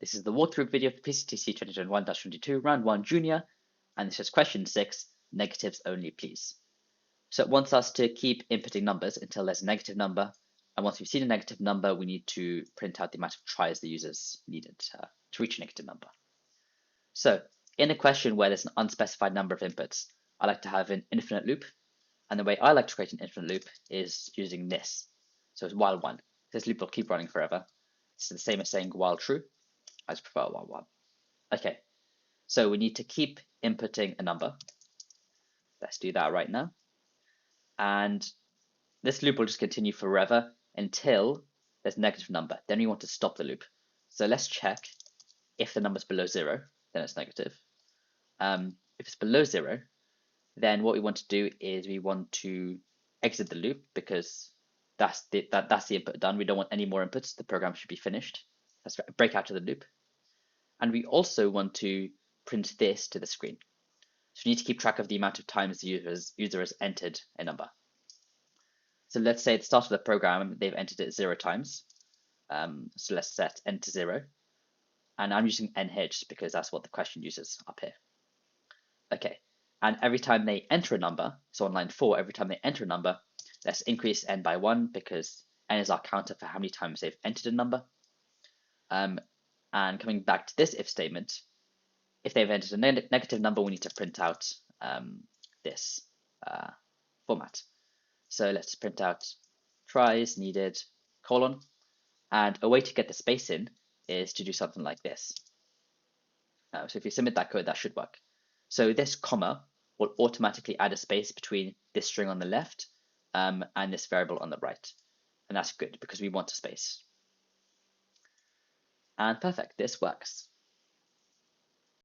This is the walkthrough video for PCTC 2021-22, round 1 junior, and this is question 6, negatives only please. So it wants us to keep inputting numbers until there's a negative number, and once we've seen a negative number, we need to print out the amount of tries the users needed to reach a negative number. So in a question where there's an unspecified number of inputs, I like to have an infinite loop, and the way I like to create an infinite loop is using this. So it's while 1. This loop will keep running forever. It's the same as saying while true. I just prefer while 1. Okay, so we need to keep inputting a number. Let's do that right now. And this loop will just continue forever until there's a negative number. Then we want to stop the loop. So let's check if the number's below 0, then it's negative. If it's below 0, then what we want to do is we want to exit the loop because that's the input done. We don't want any more inputs. The program should be finished. Let's break out of the loop. And we also want to print this to the screen. So we need to keep track of the amount of times the user has entered a number. So let's say at the start of the program, they've entered it 0 times. So let's set n to 0. And I'm using n-hedged because that's what the question uses up here. Okay, and every time they enter a number, so on line 4, every time they enter a number, let's increase n by 1 because n is our counter for how many times they've entered a number. And coming back to this if statement, if they've entered a negative number, we need to print out this format. So let's print out tries needed, colon. And a way to get the space in is to do something like this. So if you submit that code, that should work. So this comma will automatically add a space between this string on the left and this variable on the right. And that's good because we want a space. And perfect, this works.